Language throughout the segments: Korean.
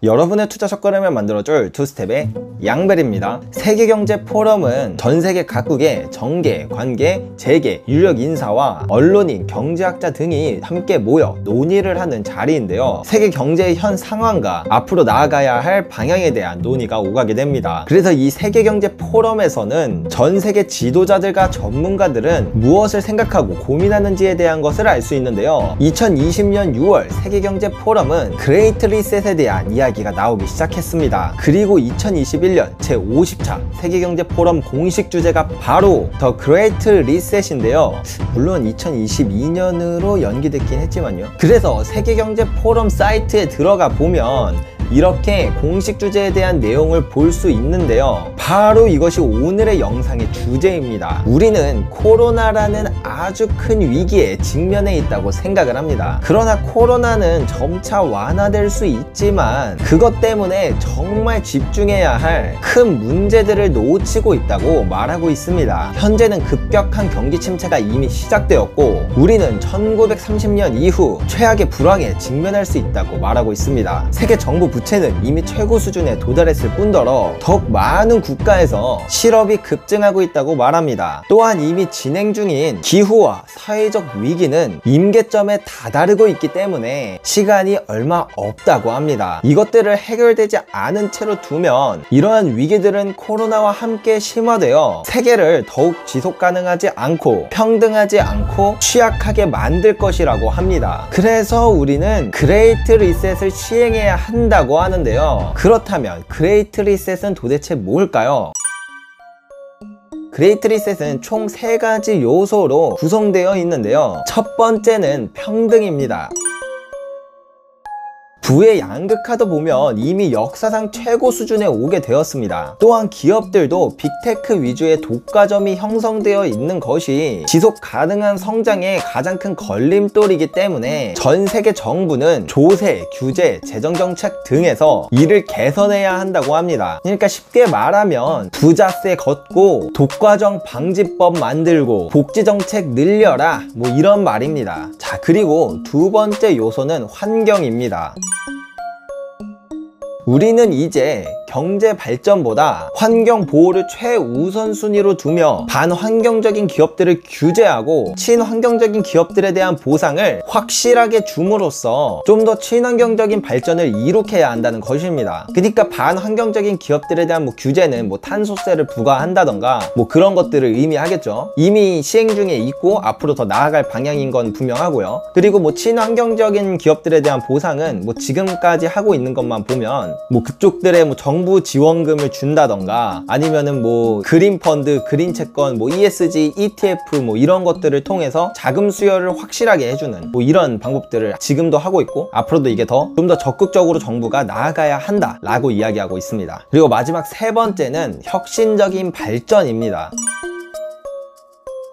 여러분의 투자 첫걸음을 만들어줄 투스텝의 양벨입니다. 세계경제포럼은 전세계 각국의 정계, 관계, 재계, 유력 인사와 언론인, 경제학자 등이 함께 모여 논의를 하는 자리인데요. 세계 경제의 현 상황과 앞으로 나아가야 할 방향에 대한 논의가 오가게 됩니다. 그래서 이 세계경제포럼에서는 전 세계 지도자들과 전문가들은 무엇을 생각하고 고민하는지에 대한 것을 알 수 있는데요. 2020년 6월 세계경제포럼은 그레이트 리셋에 대한 이야기가 나오기 시작했습니다. 그리고 2021년 제50차 세계경제포럼 공식 주제가 바로 더 그레이트 리셋인데요. 물론 2022년으로 연기됐긴 했지만요. 그래서 세계경제포럼 사이트에 들어가 보면 이렇게 공식 주제에 대한 내용을 볼 수 있는데요. 바로 이것이 오늘의 영상의 주제입니다. 우리는 코로나라는 아주 큰 위기에 직면해 있다고 생각을 합니다. 그러나 코로나는 점차 완화될 수 있지만 그것 때문에 정말 집중해야 할 큰 문제들을 놓치고 있다고 말하고 있습니다. 현재는 급격한 경기 침체가 이미 시작되었고 우리는 1930년 이후 최악의 불황에 직면할 수 있다고 말하고 있습니다. 세계 정부 부채는 이미 최고 수준에 도달했을 뿐더러 더욱 많은 국가에서 실업이 급증하고 있다고 말합니다. 또한 이미 진행 중인 기후와 사회적 위기는 임계점에 다다르고 있기 때문에 시간이 얼마 없다고 합니다. 이것들을 해결되지 않은 채로 두면 이러한 위기들은 코로나와 함께 심화되어 세계를 더욱 지속 가능하지 않고 평등하지 않고 취약하게 만들 것이라고 합니다. 그래서 우리는 그레이트 리셋을 시행해야 한다고 하는데요. 그렇다면 그레이트 리셋은 도대체 뭘까요? 그레이트 리셋은 총 3가지 요소로 구성되어 있는데요. 첫 번째는 평등입니다. 부의 양극화도 보면 이미 역사상 최고 수준에 오게 되었습니다. 또한 기업들도 빅테크 위주의 독과점이 형성되어 있는 것이 지속 가능한 성장의 가장 큰 걸림돌이기 때문에 전 세계 정부는 조세, 규제, 재정정책 등에서 이를 개선해야 한다고 합니다. 그러니까 쉽게 말하면 부자세 걷고 독과점 방지법 만들고 복지정책 늘려라 뭐 이런 말입니다. 자, 그리고 두 번째 요소는 환경입니다. 우리는 이제 경제 발전보다 환경 보호를 최우선순위로 두며 반환경적인 기업들을 규제하고 친환경적인 기업들에 대한 보상을 확실하게 줌으로써 좀 더 친환경적인 발전을 이룩해야 한다는 것입니다. 그러니까 반환경적인 기업들에 대한 규제는 탄소세를 부과한다던가 그런 것들을 의미하겠죠. 이미 시행 중에 있고 앞으로 더 나아갈 방향인 건 분명하고요. 그리고 친환경적인 기업들에 대한 보상은 지금까지 하고 있는 것만 보면 그쪽들의 정부 지원금을 준다던가 아니면은 그린 펀드, 그린 채권, ESG, ETF 이런 것들을 통해서 자금 수요를 확실하게 해주는 이런 방법들을 지금도 하고 있고 앞으로도 이게 좀 더 적극적으로 정부가 나아가야 한다라고 이야기하고 있습니다. 그리고 마지막 3번째는 혁신적인 발전입니다.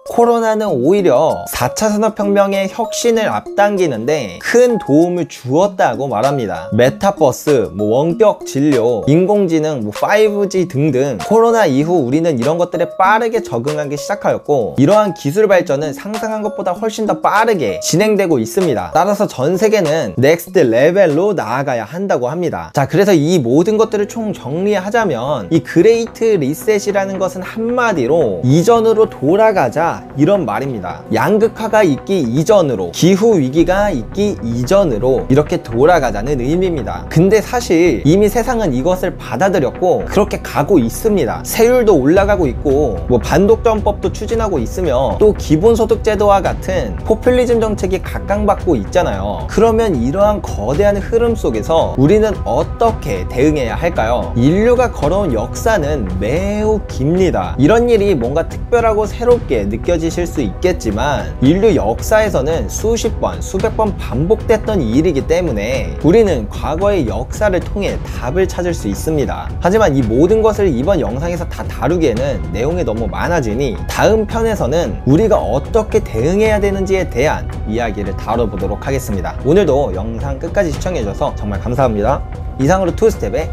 코로나는 오히려 4차 산업혁명의 혁신을 앞당기는데 큰 도움을 주었다고 말합니다. 메타버스, 원격 진료, 인공지능, 5G 등등 코로나 이후 우리는 이런 것들에 빠르게 적응하기 시작하였고 이러한 기술 발전은 상상한 것보다 훨씬 더 빠르게 진행되고 있습니다. 따라서 전 세계는 넥스트 레벨로 나아가야 한다고 합니다. 자, 그래서 이 모든 것들을 총 정리하자면 이 그레이트 리셋이라는 것은 한마디로 이전으로 돌아가자 이런 말입니다. 양극화가 있기 이전으로, 기후 위기가 있기 이전으로 이렇게 돌아가자는 의미입니다. 근데 사실 이미 세상은 이것을 받아들였고 그렇게 가고 있습니다. 세율도 올라가고 있고 반독점법도 추진하고 있으며 또 기본소득제도와 같은 포퓰리즘 정책이 각광받고 있잖아요. 그러면 이러한 거대한 흐름 속에서 우리는 어떻게 대응해야 할까요? 인류가 걸어온 역사는 매우 깁니다. 이런 일이 뭔가 특별하고 새롭게 느껴지실 수 있겠지만 인류 역사에서는 수십 번, 수백 번 반복됐던 일이기 때문에 우리는 과거의 역사를 통해 답을 찾을 수 있습니다. 하지만 이 모든 것을 이번 영상에서 다 다루기에는 내용이 너무 많아지니 다음 편에서는 우리가 어떻게 대응해야 되는지에 대한 이야기를 다뤄보도록 하겠습니다. 오늘도 영상 끝까지 시청해주셔서 정말 감사합니다. 이상으로 투스텝의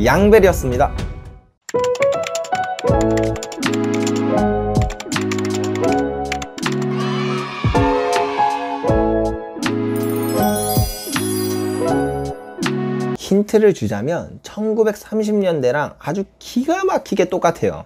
양벨이었습니다. 힌트 힌트를 주자면 1930년대랑 아주 기가 막히게 똑같아요.